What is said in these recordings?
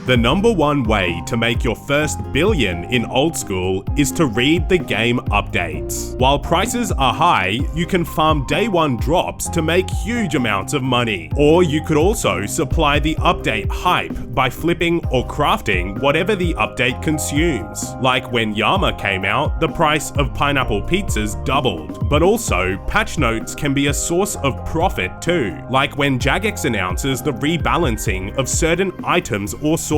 The number one way to make your first billion in Old School is to read the game updates. While prices are high, you can farm day one drops to make huge amounts of money. Or you could also supply the update hype by flipping or crafting whatever the update consumes. Like when Yama came out, the price of pineapple pizzas doubled. But also, patch notes can be a source of profit too. Like when Jagex announces the rebalancing of certain items or sources.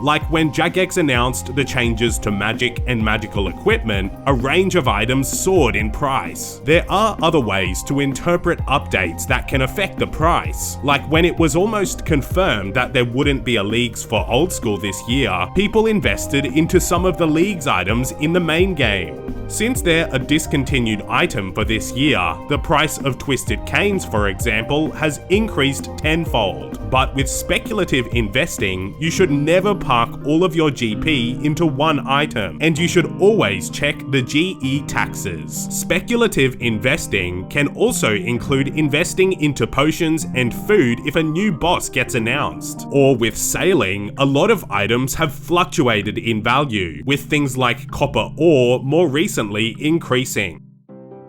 Like when Jagex announced the changes to magic and magical equipment, a range of items soared in price. There are other ways to interpret updates that can affect the price. Like when it was almost confirmed that there wouldn't be a Leagues for Old School this year, people invested into some of the Leagues items in the main game. Since they're a discontinued item for this year, the price of Twisted Canes, for example, has increased tenfold. But with speculative investing, you should never park all of your GP into one item, and you should always check the GE taxes. Speculative investing can also include investing into potions and food if a new boss gets announced. Or with sailing, a lot of items have fluctuated in value, with things like copper ore more recently increasing.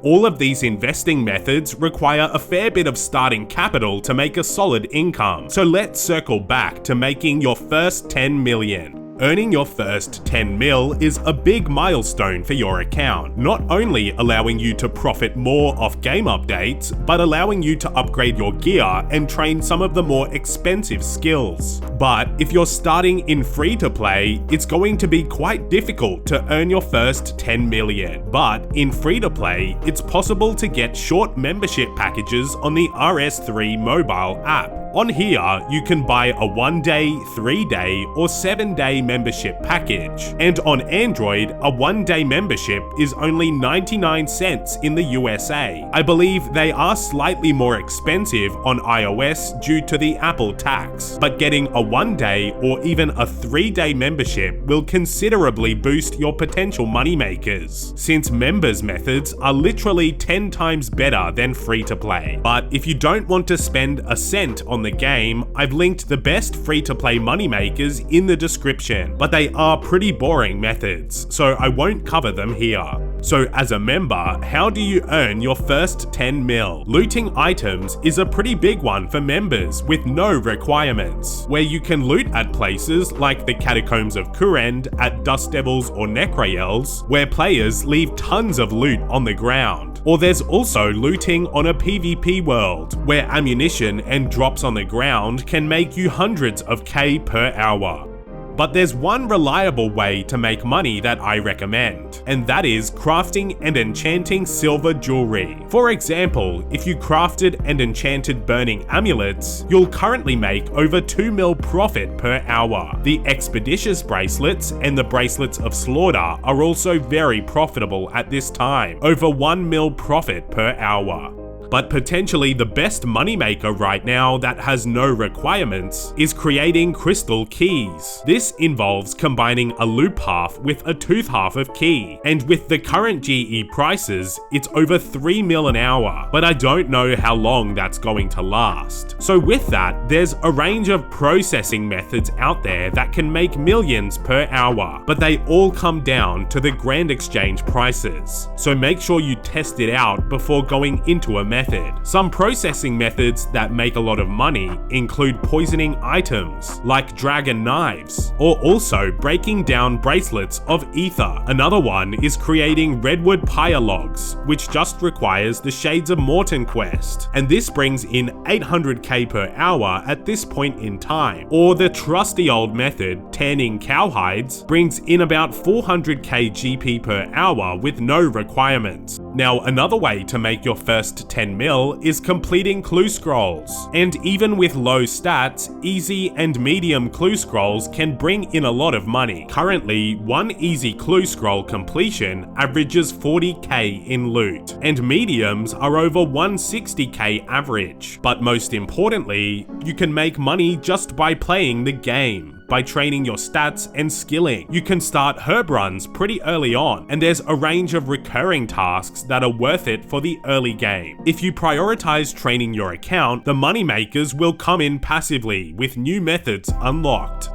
All of these investing methods require a fair bit of starting capital to make a solid income, so let's circle back to making your first 10 million. Earning your first 10 mil is a big milestone for your account, not only allowing you to profit more off game updates, but allowing you to upgrade your gear and train some of the more expensive skills. But if you're starting in free-to-play, it's going to be quite difficult to earn your first 10 million. But in free-to-play, it's possible to get short membership packages on the RS3 mobile app. On here, you can buy a 1-day, 3-day, or 7-day membership package. And on Android, a 1-day membership is only 99 cents in the USA. I believe they are slightly more expensive on iOS due to the Apple tax. But getting a 1-day or even a 3-day membership will considerably boost your potential moneymakers, since members methods are literally 10 times better than free-to-play. But if you don't want to spend a cent on the game, I've linked the best free-to-play moneymakers in the description, but they are pretty boring methods, so I won't cover them here. So as a member, how do you earn your first 10 mil? Looting items is a pretty big one for members with no requirements, where you can loot at places like the Catacombs of Kurend at Dust Devils or Necraels, where players leave tons of loot on the ground. Or there's also looting on a PvP world, where ammunition and drops on the ground can make you hundreds of K per hour. But there's one reliable way to make money that I recommend, and that is crafting and enchanting silver jewelry. For example, if you crafted and enchanted burning amulets, you'll currently make over 2 mil profit per hour. The expeditious bracelets and the bracelets of slaughter are also very profitable at this time, over 1 mil profit per hour. But potentially the best moneymaker right now that has no requirements is creating crystal keys. This involves combining a loop half with a tooth half of key, and with the current GE prices, it's over 3 mil an hour, but I don't know how long that's going to last. So with that, there's a range of processing methods out there that can make millions per hour, but they all come down to the Grand Exchange prices. So make sure you test it out before going into a method. Some processing methods that make a lot of money include poisoning items, like dragon knives, or also breaking down bracelets of ether. Another one is creating redwood pyre logs, which just requires the Shades of Morton quest, and this brings in 800k per hour at this point in time. Or the trusty old method, tanning cowhides, brings in about 400k GP per hour with no requirements. Now, another way to make your first 10 mil is completing clue scrolls. And even with low stats, easy and medium clue scrolls can bring in a lot of money. Currently, one easy clue scroll completion averages 40k in loot, and mediums are over 160k average. But most importantly, you can make money just by playing the game. By training your stats and skilling. You can start herb runs pretty early on, and there's a range of recurring tasks that are worth it for the early game. If you prioritize training your account, the moneymakers will come in passively with new methods unlocked.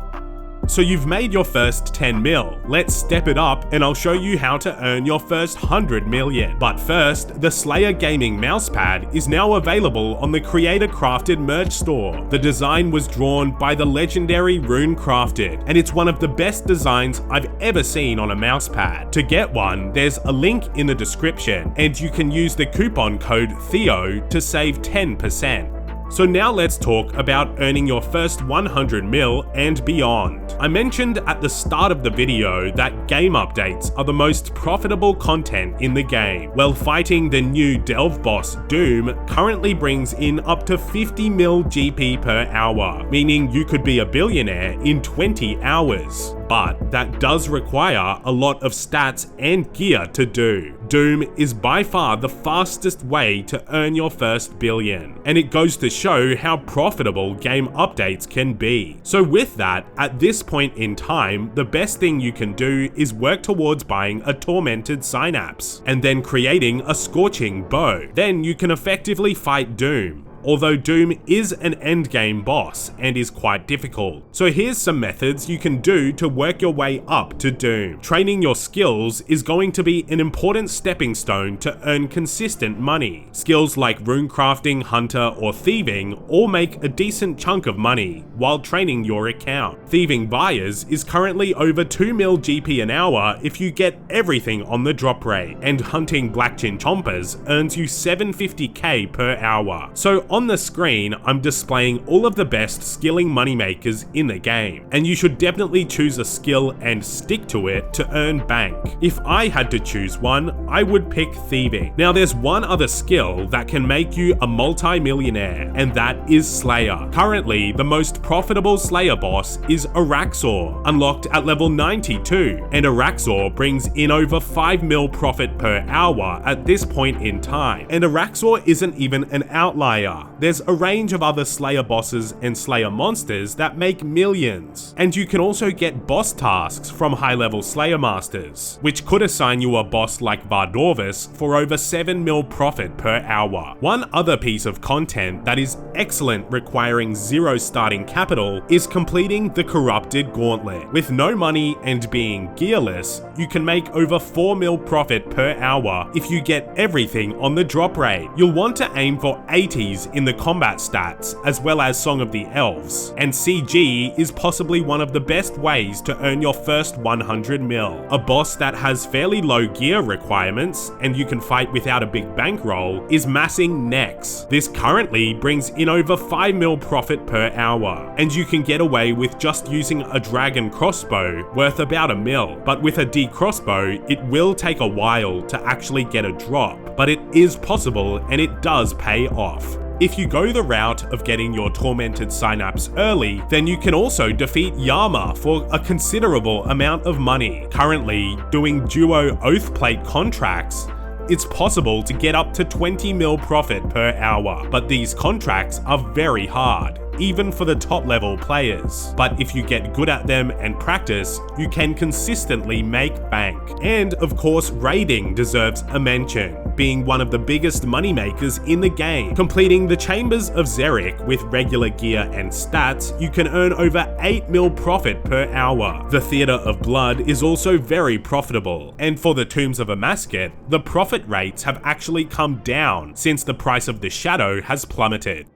So you've made your first 10 mil. Let's step it up and I'll show you how to earn your first 100 million. But first, the Slayer Gaming mousepad is now available on the Creator Crafted merch store. The design was drawn by the legendary Rune Crafted, and it's one of the best designs I've ever seen on a mousepad. To get one, there's a link in the description, and you can use the coupon code THEO to save 10%. So now let's talk about earning your first 100 mil and beyond. I mentioned at the start of the video that game updates are the most profitable content in the game. Well, fighting the new Delve boss Doom currently brings in up to 50 mil GP per hour, meaning you could be a billionaire in 20 hours. But that does require a lot of stats and gear to do. Doom is by far the fastest way to earn your first billion, and it goes to show how profitable game updates can be. So with that, at this point in time, the best thing you can do is work towards buying a tormented synapse, and then creating a scorching bow. Then you can effectively fight Doom. Although Doom is an endgame boss and is quite difficult. So here's some methods you can do to work your way up to Doom. Training your skills is going to be an important stepping stone to earn consistent money. Skills like runecrafting, hunter, or thieving all make a decent chunk of money while training your account. Thieving buyers is currently over 2 mil GP an hour if you get everything on the drop rate, and hunting black chinchompers earns you 750k per hour. So on the screen, I'm displaying all of the best skilling moneymakers in the game, and you should definitely choose a skill and stick to it to earn bank. If I had to choose one, I would pick thieving. Now there's one other skill that can make you a multi-millionaire, and that is Slayer. Currently, the most profitable Slayer boss is Araxor, unlocked at level 92, and Araxor brings in over 5 mil profit per hour at this point in time. And Araxor isn't even an outlier. There's a range of other Slayer bosses and Slayer monsters that make millions. And you can also get boss tasks from high-level Slayer masters, which could assign you a boss like Vardorvis for over 7 mil profit per hour. One other piece of content that is excellent requiring 0 starting capital is completing the Corrupted Gauntlet. With no money and being gearless, you can make over 4 mil profit per hour if you get everything on the drop rate. You'll want to aim for 80s in the combat stats, as well as Song of the Elves, and CG is possibly one of the best ways to earn your first 100 mil. A boss that has fairly low gear requirements, and you can fight without a big bankroll, is Massing Nex. This currently brings in over 5 mil profit per hour, and you can get away with just using a dragon crossbow worth about 1 mil, but with a D crossbow, it will take a while to actually get a drop, but it is possible and it does pay off. If you go the route of getting your tormented synapse early, then you can also defeat Yama for a considerable amount of money. Currently, doing duo Oathplate contracts, it's possible to get up to 20 mil profit per hour, but these contracts are very hard, even for the top level players. But if you get good at them and practice, you can consistently make bank. And of course, raiding deserves a mention, being one of the biggest moneymakers in the game. Completing the Chambers of Xeric with regular gear and stats, you can earn over 8 mil profit per hour. The Theater of Blood is also very profitable, and for the Tombs of Amasket, the profit rates have actually come down since the price of the Shadow has plummeted.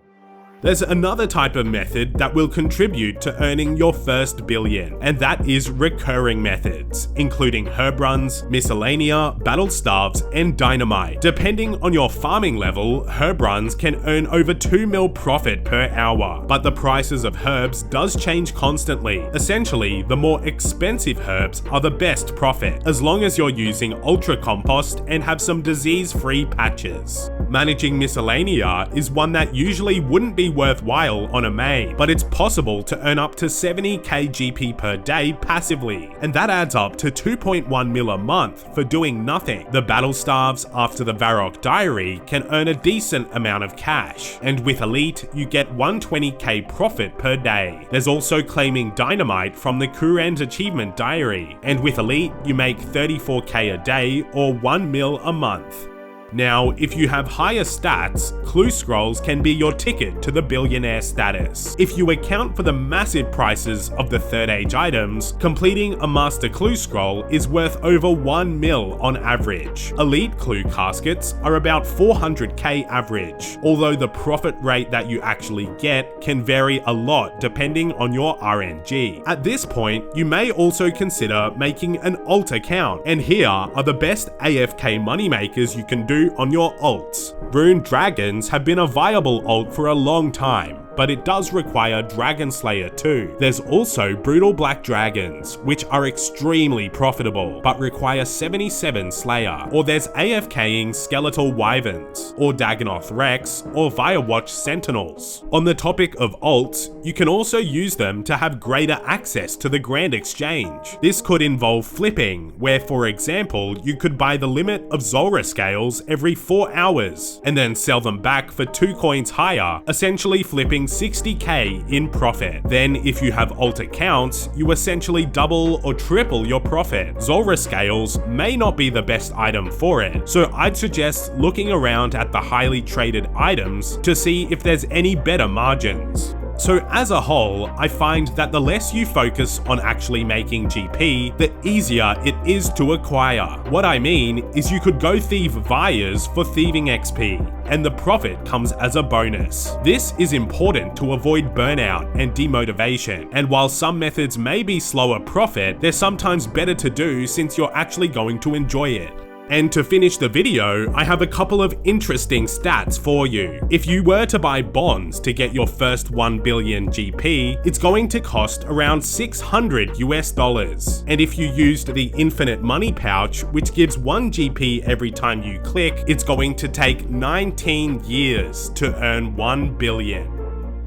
There's another type of method that will contribute to earning your first billion, and that is recurring methods, including herb runs, miscellanea, battle staves, and dynamite. Depending on your farming level, herb runs can earn over 2 mil profit per hour, but the prices of herbs does change constantly. Essentially, the more expensive herbs are the best profit, as long as you're using ultra compost and have some disease-free patches. Managing miscellanea is one that usually wouldn't be worthwhile on a main, but it's possible to earn up to 70k GP per day passively, and that adds up to 2.1 mil a month for doing nothing. The battle staves after the Varrock Diary can earn a decent amount of cash, and with Elite you get 120k profit per day. There's also claiming dynamite from the Kurand Achievement Diary, and with Elite you make 34k a day or 1 mil a month. Now, if you have higher stats, clue scrolls can be your ticket to the billionaire status. If you account for the massive prices of the third age items, completing a master clue scroll is worth over 1 mil on average. Elite clue caskets are about 400k average, although the profit rate that you actually get can vary a lot depending on your RNG. At this point, you may also consider making an alt account, and here are the best AFK moneymakers you can do on your alts. Rune Dragons have been a viable alt for a long time, but it does require Dragon Slayer too. There's also Brutal Black Dragons, which are extremely profitable, but require 77 Slayer. Or there's AFKing Skeletal Wyverns, or Dagonoth Rex, or Firewatch Sentinels. On the topic of alts, you can also use them to have greater access to the Grand Exchange. This could involve flipping, where for example, you could buy the limit of Zulrah scales every 4 hours, and then sell them back for 2 coins higher, essentially flipping 60k in profit. Then if you have alt accounts, you essentially double or triple your profit. Zulrah scales may not be the best item for it, so I'd suggest looking around at the highly traded items to see if there's any better margins. So as a whole, I find that the less you focus on actually making GP, the easier it is to acquire. What I mean is you could go thieve Vias for thieving XP, and the profit comes as a bonus. This is important to avoid burnout and demotivation, and while some methods may be slower profit, they're sometimes better to do since you're actually going to enjoy it. And to finish the video, I have a couple of interesting stats for you. If you were to buy bonds to get your first 1 billion GP, it's going to cost around $600 US. And if you used the infinite money pouch, which gives 1 GP every time you click, it's going to take 19 years to earn 1 billion.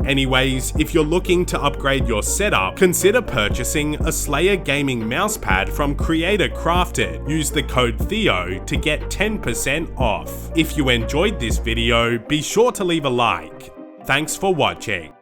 Anyways, if you're looking to upgrade your setup, consider purchasing a Slayer gaming mousepad from Creator Crafted. Use the code Theo to get 10% off. If you enjoyed this video, be sure to leave a like. Thanks for watching.